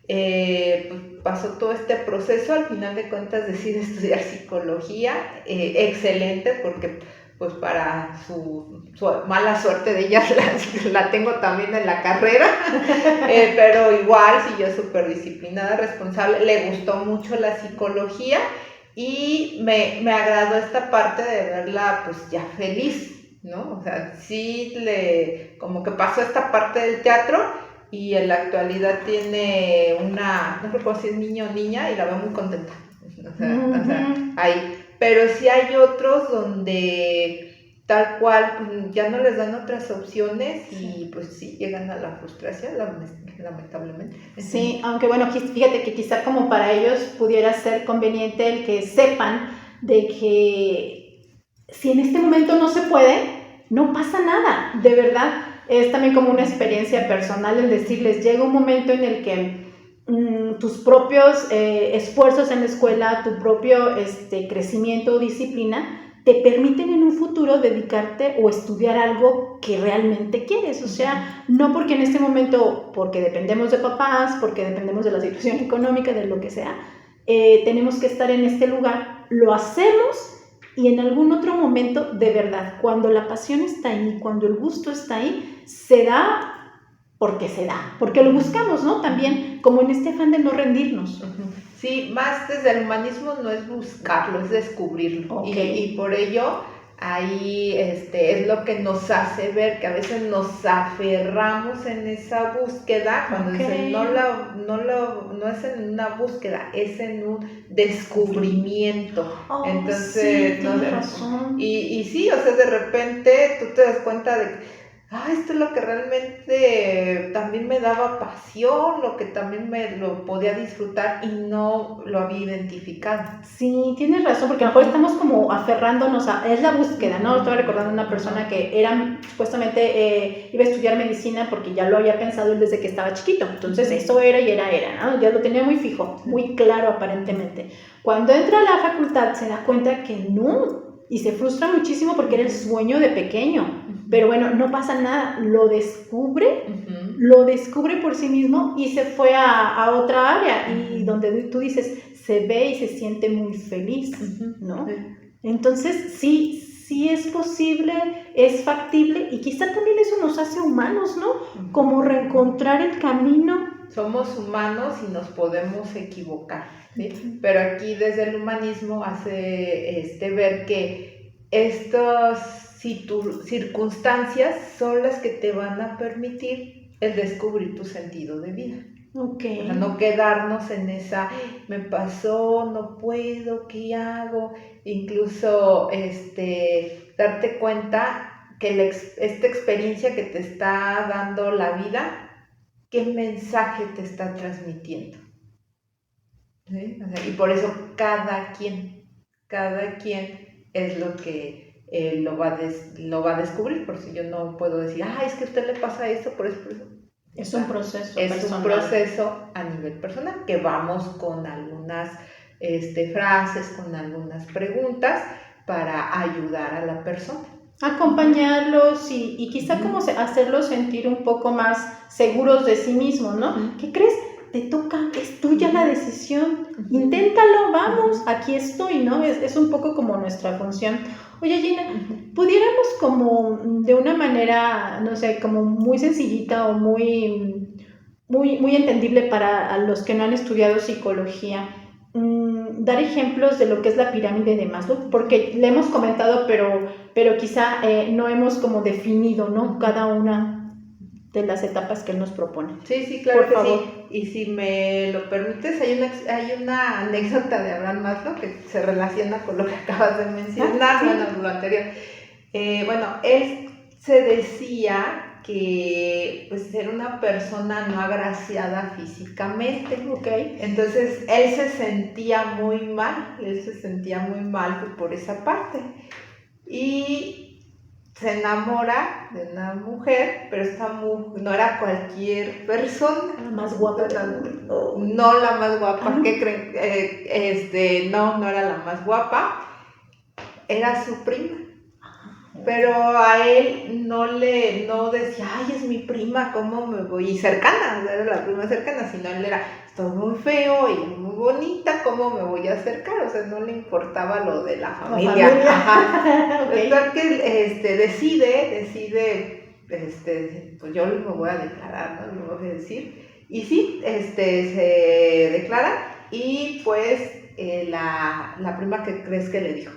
pues pasó todo este proceso, al final de cuentas decide estudiar psicología, excelente porque pues para su mala suerte de ella la tengo también en la carrera, pero igual siguió súper disciplinada, responsable, le gustó mucho la psicología y me agradó esta parte de verla pues ya feliz, ¿no? O sea, sí como que pasó esta parte del teatro y en la actualidad tiene no recuerdo si es niño o niña y la veo muy contenta, o sea, ahí. Pero sí hay otros donde tal cual pues, ya no les dan otras opciones y pues sí llegan a la frustración, lamentablemente. Sí, aunque bueno, fíjate que quizá como para ellos pudiera ser conveniente el que sepan de que si en este momento no se puede, no pasa nada, de verdad. Es también como una experiencia personal el decirles, llega un momento en el que tus propios esfuerzos en la escuela, tu propio crecimiento o disciplina, te permiten en un futuro dedicarte o estudiar algo que realmente quieres. O sea, no porque en este momento, porque dependemos de papás, porque dependemos de la situación económica, de lo que sea, tenemos que estar en este lugar, lo hacemos y en algún otro momento, de verdad, cuando la pasión está ahí, cuando el gusto está ahí, se da porque lo buscamos, ¿no? También, como en este afán de no rendirnos. Sí, más desde el humanismo no es buscarlo, es descubrirlo. Okay. Y por ello, ahí es lo que nos hace ver que a veces nos aferramos en esa búsqueda, cuando dicen no es en una búsqueda, es en un descubrimiento. Entonces, sí, tienes razón. Y sí, o sea, de repente tú te das cuenta de esto es lo que realmente también me daba pasión, lo que también me lo podía disfrutar y no lo había identificado. Sí, tienes razón, porque a lo mejor estamos como aferrándonos es la búsqueda, ¿no? Estaba recordando una persona que supuestamente iba a estudiar medicina porque ya lo había pensado él desde que estaba chiquito, entonces eso era, ¿no? Ya lo tenía muy fijo, muy claro aparentemente. Cuando entra a la facultad se da cuenta que no, y se frustra muchísimo porque era el sueño de pequeño. Pero bueno, no pasa nada, lo descubre por sí mismo y se fue a otra área y donde tú dices, se ve y se siente muy feliz, ¿no? Entonces sí es posible, es factible y quizá también eso nos hace humanos, ¿no? Como reencontrar el camino. Somos humanos y nos podemos equivocar, ¿sí? Pero aquí desde el humanismo hace ver que estas circunstancias son las que te van a permitir el descubrir tu sentido de vida. Okay. O sea, no quedarnos en esa, me pasó, no puedo, ¿qué hago? Incluso darte cuenta que esta experiencia que te está dando la vida, ¿qué mensaje te está transmitiendo? ¿Sí? O sea, y por eso cada quien es lo que lo va a descubrir, por si yo no puedo decir, es que a usted le pasa esto, por eso. Es un proceso es personal. un proceso a nivel personal, que vamos con algunas frases, con algunas preguntas para ayudar a la persona. Acompañarlos y quizá como hacerlos sentir un poco más seguros de sí mismos, ¿no? ¿Qué crees? Te toca, es tuya la decisión, inténtalo, vamos, aquí estoy, ¿no? Es un poco como nuestra función. Oye, Gina, pudiéramos como de una manera, no sé, como muy sencillita o muy entendible para los que no han estudiado psicología, dar ejemplos de lo que es la pirámide de Maslow, porque le hemos comentado, pero quizá no hemos como definido, ¿no? Cada una de las etapas que él nos propone. Sí, claro por que favor. sí. Y si me lo permites, hay una anécdota de Abraham Maslow que se relaciona con lo que acabas de mencionar, lo anterior. Él se decía que pues era una persona no agraciada físicamente. Okay. Entonces él se sentía muy mal por esa parte. Y se enamora de una mujer, pero esta mujer no era cualquier persona. La más guapa. No la más guapa, ¿qué creen? No era la más guapa, era su prima. Pero a él no decía, es mi prima, ¿cómo me voy? Y cercana, era la prima cercana, sino él era, estoy muy feo y muy bonita, ¿cómo me voy a acercar? O sea, no le importaba lo de la familia. Okay. Es que decide, pues yo me voy a declarar, ¿no? Lo voy a decir. Y sí, se declara y pues la prima, ¿qué crees que le dijo?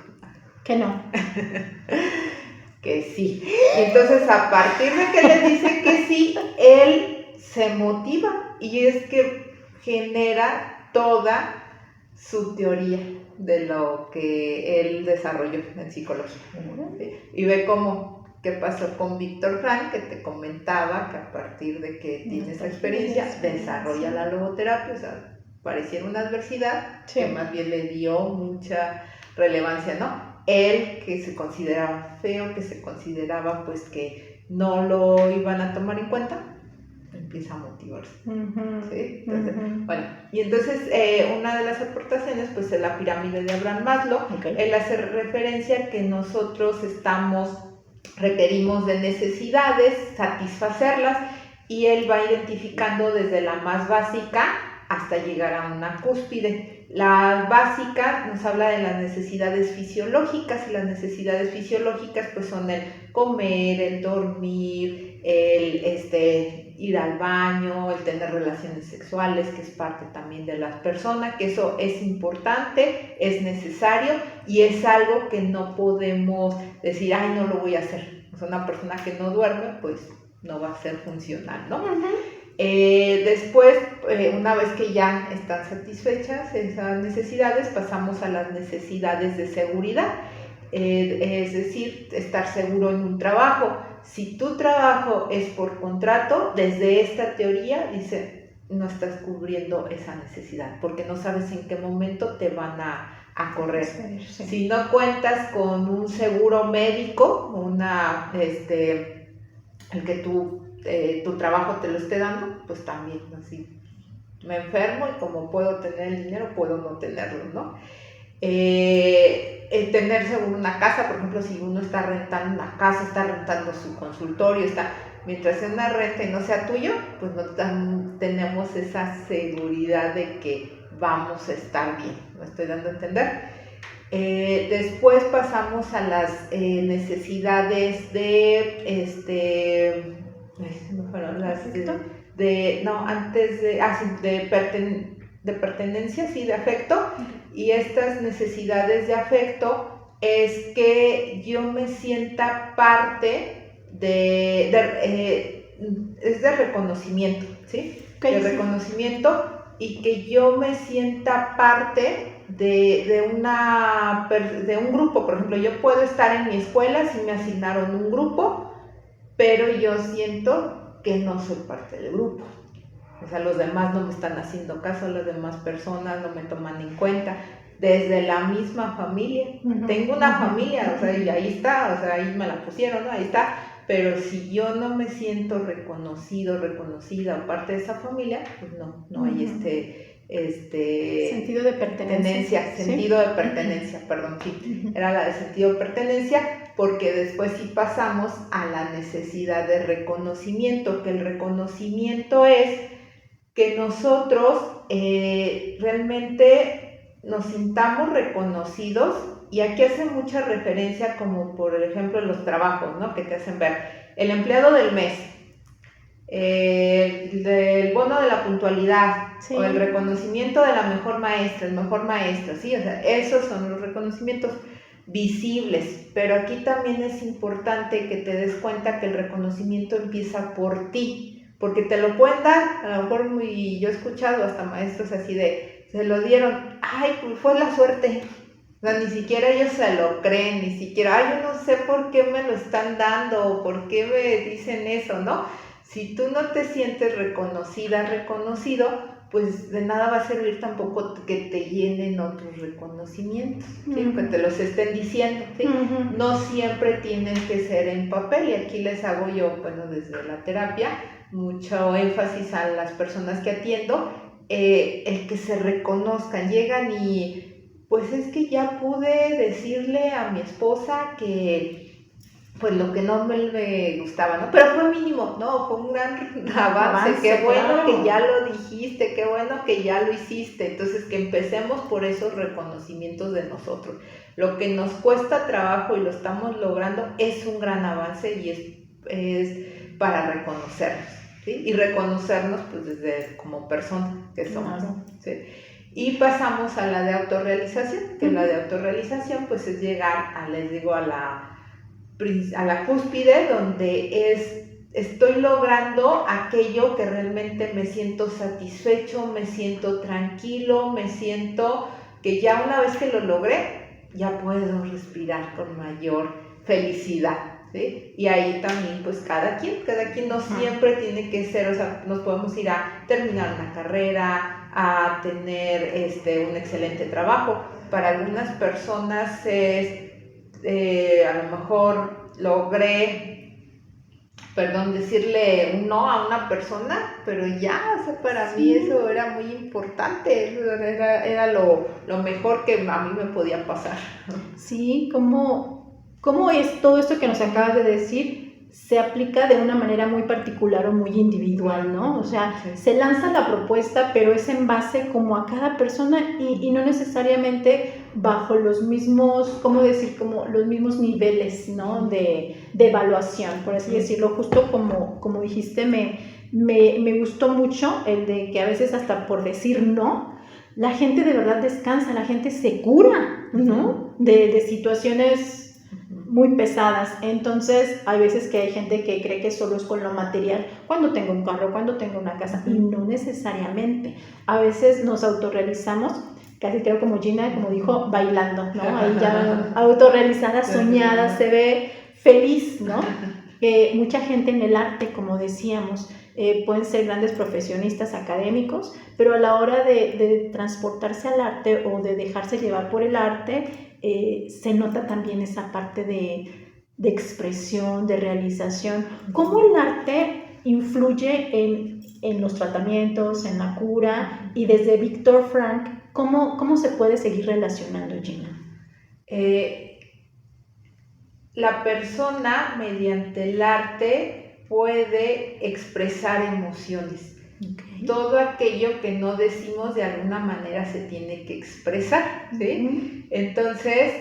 Que no. Que sí. Y entonces a partir de que le dice que sí, él se motiva y es que genera toda su teoría de lo que él desarrolló en psicología. Y ve qué pasó con Víctor Frank, que te comentaba que a partir de que tiene esa experiencia desarrolla la logoterapia. O sea, pareciera una adversidad que más bien le dio mucha relevancia, ¿no? Él, que se consideraba feo, que se consideraba pues que no lo iban a tomar en cuenta, empieza a motivarse. ¿Sí? Entonces, y entonces una de las aportaciones pues es la pirámide de Abraham Maslow. Él hace referencia a que nosotros requerimos de necesidades, satisfacerlas, y él va identificando desde la más básica hasta llegar a una cúspide. La básica nos habla de las necesidades fisiológicas, y las necesidades fisiológicas pues son el comer, el dormir, el ir al baño, el tener relaciones sexuales, que es parte también de las personas, que eso es importante, es necesario y es algo que no podemos decir, no lo voy a hacer. O sea, una persona que no duerme pues no va a ser funcional, ¿no? Después, una vez que ya están satisfechas esas necesidades, pasamos a las necesidades de seguridad, es decir, estar seguro en un trabajo. Si tu trabajo es por contrato, desde esta teoría dice, no estás cubriendo esa necesidad, porque no sabes en qué momento te van a correr. Sí. Si no cuentas con un seguro médico, el que tu trabajo te lo esté dando, pues también así me enfermo y como puedo tener el dinero, puedo no tenerlo, ¿no? Tener seguro una casa, por ejemplo, si uno está rentando una casa, está rentando su consultorio, mientras sea una renta y no sea tuyo, pues no tenemos esa seguridad de que vamos a estar bien. ¿Me estoy dando a entender? Después pasamos a las necesidades de pertenencia, sí, de afecto. Y estas necesidades de afecto es que yo me sienta parte es de reconocimiento, ¿sí? De reconocimiento, y que yo me sienta parte de un grupo. Por ejemplo, yo puedo estar en mi escuela, si me asignaron un grupo, pero yo siento que no soy parte del grupo. O sea, los demás no me están haciendo caso, las demás personas no me toman en cuenta. desde la misma familia. Tengo una familia, o sea, y ahí está, o sea, ahí me la pusieron, ¿no? Ahí está. Pero si yo no me siento reconocida parte de esa familia, pues no hay sentido de pertenencia. Sentido de pertenencia, perdón, sí, era la de sentido de pertenencia, porque después sí pasamos a la necesidad de reconocimiento, que el reconocimiento es que nosotros realmente nos sintamos reconocidos, y aquí hace mucha referencia como por ejemplo los trabajos, ¿no? Que te hacen ver el empleado del mes, el bono de la puntualidad, sí, o el reconocimiento de la mejor maestra, el mejor maestro, ¿sí? O sea, esos son los reconocimientos visibles, pero aquí también es importante que te des cuenta que el reconocimiento empieza por ti, porque te lo pueden dar, a lo mejor yo he escuchado hasta maestros así de, se lo dieron, ay, pues fue la suerte. O sea, ni siquiera ellos se lo creen, ni siquiera, ay, yo no sé por qué me lo están dando, o por qué me dicen eso, ¿no? Si tú no te sientes reconocida, reconocido, pues de nada va a servir tampoco que te llenen otros reconocimientos, ¿sí? Que te los estén diciendo, ¿sí? No siempre tienen que ser en papel, y aquí les hago yo, bueno, desde la terapia, mucho énfasis a las personas que atiendo, el que se reconozcan, llegan y pues es que ya pude decirle a mi esposa que pues lo que no me gustaba, ¿no? Pero fue mínimo, ¿no? Fue un gran avance, qué bueno, claro, que ya lo dijiste, qué bueno que ya lo hiciste. Entonces, que empecemos por esos reconocimientos de nosotros. Lo que nos cuesta trabajo y lo estamos logrando es un gran avance, y es para reconocernos, ¿sí? Y reconocernos pues desde como persona que somos, claro, ¿sí? Y pasamos a la de autorrealización, que la de autorrealización pues es llegar a, les digo, a la cúspide, donde estoy logrando aquello que realmente me siento satisfecho, me siento tranquilo, me siento que ya una vez que lo logré, ya puedo respirar con mayor felicidad, ¿sí? Y ahí también pues cada quien no siempre tiene que ser, o sea, nos podemos ir a terminar una carrera, a tener un excelente trabajo. Para algunas personas es a lo mejor logré, decirle un no a una persona, pero ya, o sea, para mí eso era muy importante, era lo mejor que a mí me podía pasar. Sí, ¿cómo es todo esto que nos acabas de decir? Se aplica de una manera muy particular o muy individual, ¿no? O sea, se lanza la propuesta, pero es en base como a cada persona y no necesariamente bajo los mismos, ¿cómo decir? Como los mismos niveles, ¿no? De evaluación, por así decirlo. Justo como dijiste, me gustó mucho el de que a veces hasta por decir no, la gente de verdad descansa, la gente se cura, ¿no? De situaciones muy pesadas. Entonces hay veces que hay gente que cree que solo es con lo material, cuando tengo un carro, cuando tengo una casa, y no necesariamente. A veces nos autorrealizamos, casi creo como Gina, como dijo, bailando, ¿no? Ahí ya autorrealizada, soñada, se ve feliz, ¿no? Mucha gente en el arte, como decíamos, pueden ser grandes profesionistas académicos, pero a la hora de transportarse al arte o de dejarse llevar por el arte, se nota también esa parte de expresión, de realización. ¿Cómo el arte influye en los tratamientos, en la cura? Y desde Viktor Frank, ¿cómo se puede seguir relacionando, Gina? La persona, mediante el arte, puede expresar emociones. Okay. Todo aquello que no decimos de alguna manera se tiene que expresar, ¿sí? Entonces,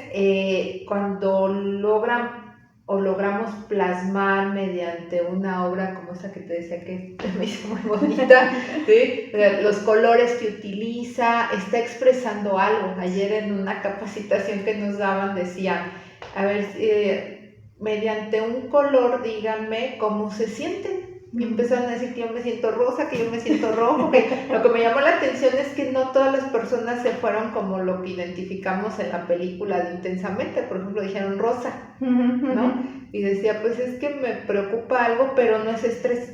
cuando logramos plasmar mediante una obra como esa que te decía que me hizo muy bonita, ¿sí? Los colores que utiliza, está expresando algo. Ayer en una capacitación que nos daban decían, a ver, mediante un color díganme cómo se sienten. Y empezaron a decir que yo me siento rosa, que yo me siento rojo, que lo que me llamó la atención es que no todas las personas se fueron como lo que identificamos en la película de Intensamente, por ejemplo dijeron rosa, ¿no? Y decía, pues es que me preocupa algo, pero no es estrés.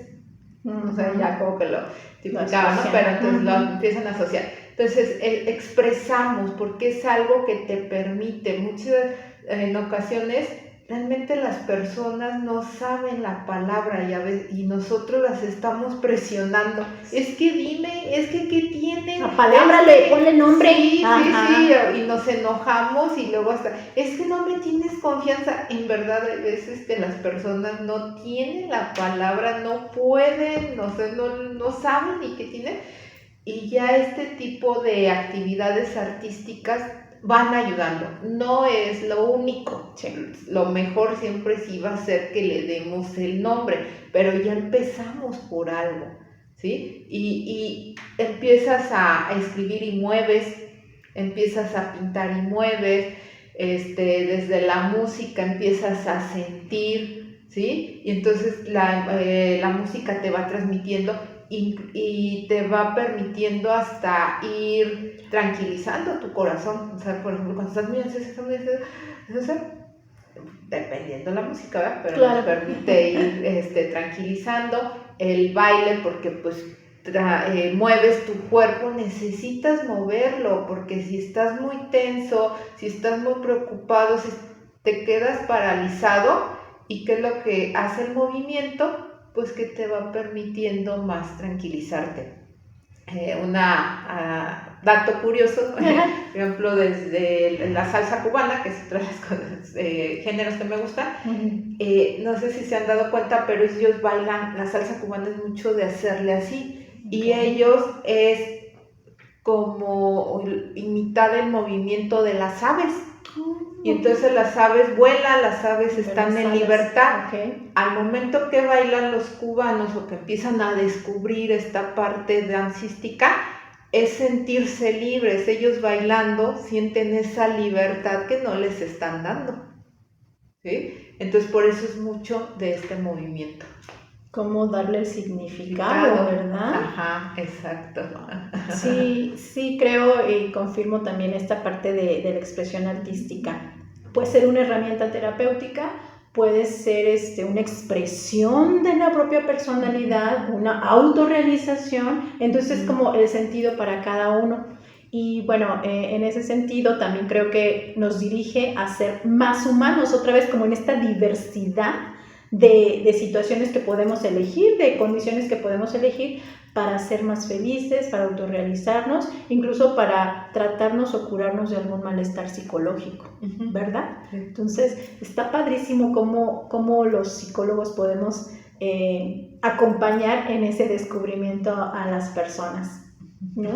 O sea, ya como que lo tipificaban, ¿no? Pero entonces lo empiezan a asociar. Entonces, expresamos porque es algo que te permite. En ocasiones, realmente las personas no saben la palabra y nosotros las estamos presionando. Es que dime, es que ¿qué tiene? La palabra, ponle nombre. Sí, y nos enojamos y luego hasta, es que no me tienes confianza. En verdad, hay veces que las personas no tienen la palabra, no pueden, no saben ni qué tienen. Y ya este tipo de actividades artísticas van ayudando. No es lo único. Lo mejor siempre sí va a ser que le demos el nombre, pero ya empezamos por algo, ¿sí? Y empiezas a escribir y mueves, empiezas a pintar y mueves, desde la música empiezas a sentir, ¿sí? Y entonces la música te va transmitiendo y te va permitiendo hasta ir tranquilizando tu corazón. O sea, por ejemplo, cuando estás muy ansioso, dependiendo de la música, ¿verdad? Pero claro, nos permite ir tranquilizando. El baile, porque pues mueves tu cuerpo, necesitas moverlo, porque si estás muy tenso, si estás muy preocupado, si te quedas paralizado, ¿y qué es lo que hace el movimiento? Pues que te va permitiendo más tranquilizarte. Dato curioso, por ejemplo, desde la salsa cubana, que es otro de los géneros que me gusta, no sé si se han dado cuenta, pero ellos bailan, la salsa cubana es mucho de hacerle así, y ellos es como imitar el movimiento de las aves. Y entonces las aves vuelan, las aves están en libertad. Al momento que bailan los cubanos o que empiezan a descubrir esta parte dancística, es sentirse libres. Ellos bailando sienten esa libertad que no les están dando, ¿sí? Entonces por eso es mucho de este movimiento. Cómo darle el significado, ¿verdad? Ajá, exacto. Sí, creo y confirmo también esta parte de la expresión artística. Puede ser una herramienta terapéutica, puede ser una expresión de la propia personalidad, una autorrealización, entonces es como el sentido para cada uno. Y bueno, en ese sentido también creo que nos dirige a ser más humanos, otra vez como en esta diversidad de situaciones que podemos elegir, de condiciones que podemos elegir para ser más felices, para autorrealizarnos, incluso para tratarnos o curarnos de algún malestar psicológico, ¿verdad? Entonces, está padrísimo cómo los psicólogos podemos acompañar en ese descubrimiento a las personas, ¿no?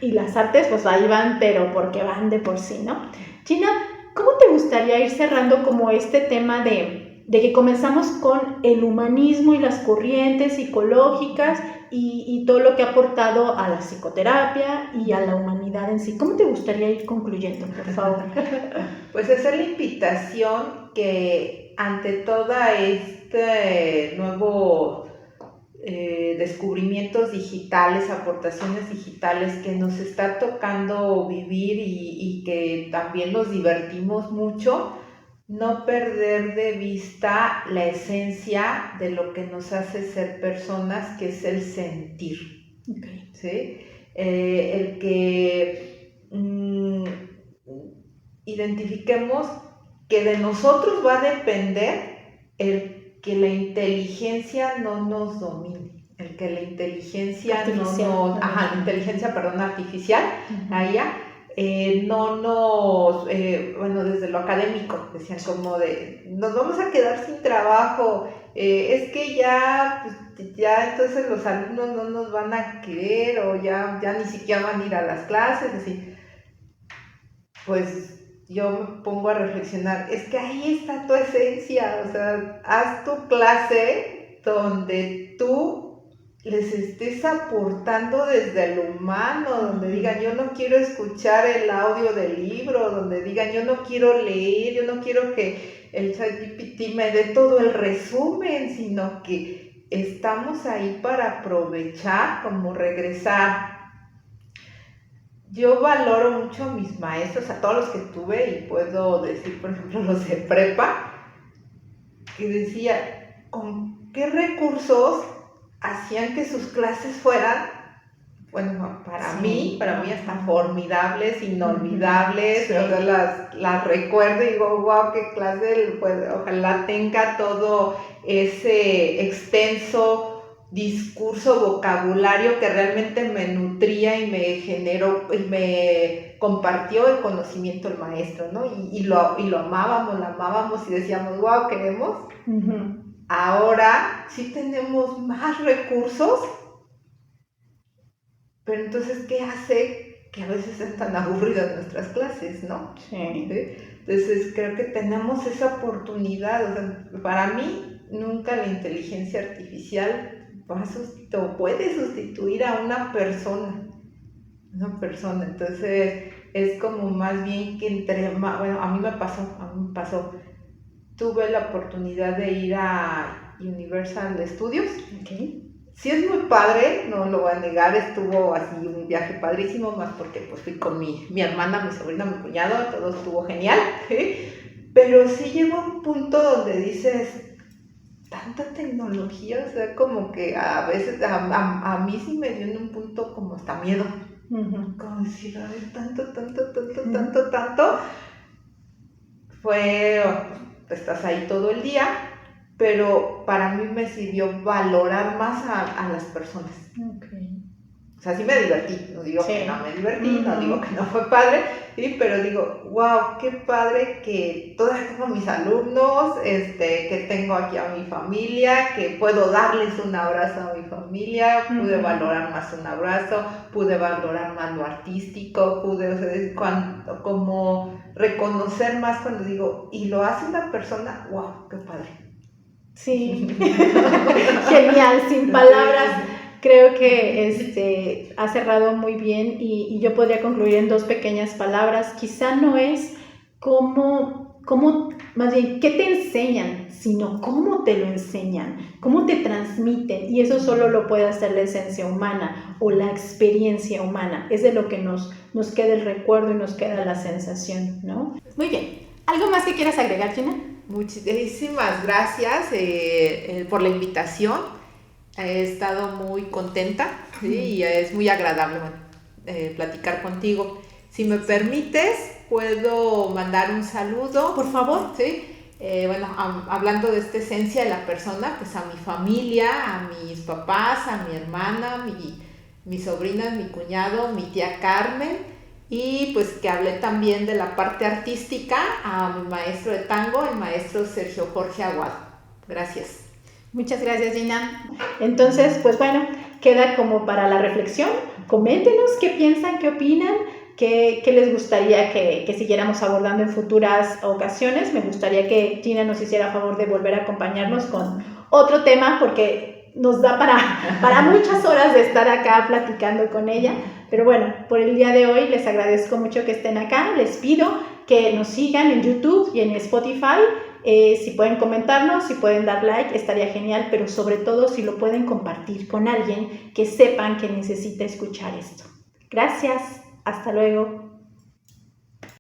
Y las artes, pues ahí van, pero porque van de por sí, ¿no? Gina, ¿cómo te gustaría ir cerrando como este tema de que comenzamos con el humanismo y las corrientes psicológicas y todo lo que ha aportado a la psicoterapia y a la humanidad en sí? ¿Cómo te gustaría ir concluyendo, por favor? Pues hacer la invitación que ante toda nuevo descubrimientos digitales, aportaciones digitales que nos está tocando vivir y que también nos divertimos mucho, no perder de vista la esencia de lo que nos hace ser personas, que es el sentir. ¿Sí? El que identifiquemos que de nosotros va a depender el que la inteligencia no nos domine, el que la inteligencia artificial, no nos, desde lo académico, decían como de, nos vamos a quedar sin trabajo, es que ya entonces los alumnos no nos van a querer, o ya ni siquiera van a ir a las clases, así. Pues yo me pongo a reflexionar, es que ahí está tu esencia, o sea, haz tu clase donde tú les estés aportando desde lo humano, donde digan, yo no quiero escuchar el audio del libro, donde digan, yo no quiero leer, yo no quiero que el ChatGPT me dé todo el resumen, sino que estamos ahí para aprovechar, como regresar. Yo valoro mucho a mis maestros, a todos los que tuve, y puedo decir, por ejemplo, los de prepa, que decía, ¿con qué recursos hacían que sus clases fueran bueno, para Sí. mí están formidables, inolvidables, Sí. o sea, las recuerdo y digo, wow, qué clase, pues ojalá tenga todo ese extenso discurso, vocabulario que realmente me nutría y me generó y me compartió el conocimiento el maestro, ¿no? Y lo amábamos, lo amábamos y decíamos, wow, queremos. Ujú. Ahora sí tenemos más recursos, pero entonces, ¿qué hace que a veces sean tan aburridas nuestras clases, no? Sí. Entonces, creo que tenemos esa oportunidad. O sea, para mí, nunca la inteligencia artificial puede sustituir a una persona. Entonces, es como más bien que entre más, bueno, a mí me pasó. Tuve la oportunidad de ir a Universal Studios. Okay. Sí es muy padre, no lo voy a negar, estuvo así un viaje padrísimo, más porque pues fui con mi hermana, mi sobrina, mi cuñado, todo estuvo genial, ¿sí? Pero sí llegó a un punto donde dices, tanta tecnología, o sea, como que a veces a mí sí me dio en un punto como hasta miedo, como decir, ay, tanto, fue, estás ahí todo el día, pero para mí me sirvió valorar más a las personas. Okay. O sea, sí me divertí, no digo que no me divertí, no Ujú. digo que no fue padre, ¿sí? Pero digo, wow, qué padre que todavía tengo a mis alumnos, que tengo aquí a mi familia, que puedo darles un abrazo a mi familia, pude valorar más un abrazo, pude valorar más lo artístico, pude, o sea, como reconocer más cuando digo, y lo hace una persona, wow, qué padre. Sí, genial, sin palabras. Creo que ha cerrado muy bien y yo podría concluir en dos pequeñas palabras. Quizá no es cómo, más bien, qué te enseñan, sino cómo te lo enseñan, cómo te transmiten. Y eso solo lo puede hacer la esencia humana o la experiencia humana. Es de lo que nos queda el recuerdo y nos queda la sensación, ¿no? Muy bien. ¿Algo más que quieras agregar, Gina? Muchísimas gracias por la invitación. He estado muy contenta, ¿sí? Y es muy agradable platicar contigo. Si me permites, puedo mandar un saludo. Por favor. ¿Sí? Hablando de esta esencia de la persona, pues a mi familia, a mis papás, a mi hermana, mis sobrinas, mi cuñado, mi tía Carmen, y pues que hablé también de la parte artística a mi maestro de tango, el maestro Sergio Jorge Aguado. Gracias. Muchas gracias, Gina. Entonces, pues bueno, queda como para la reflexión. Coméntenos qué piensan, qué opinan, qué les gustaría que siguiéramos abordando en futuras ocasiones. Me gustaría que Gina nos hiciera favor de volver a acompañarnos con otro tema porque nos da para muchas horas de estar acá platicando con ella. Pero bueno, por el día de hoy les agradezco mucho que estén acá. Les pido que nos sigan en YouTube y en Spotify. Si pueden comentarnos, si pueden dar like, estaría genial, pero sobre todo si lo pueden compartir con alguien que sepan que necesita escuchar esto. Gracias, hasta luego.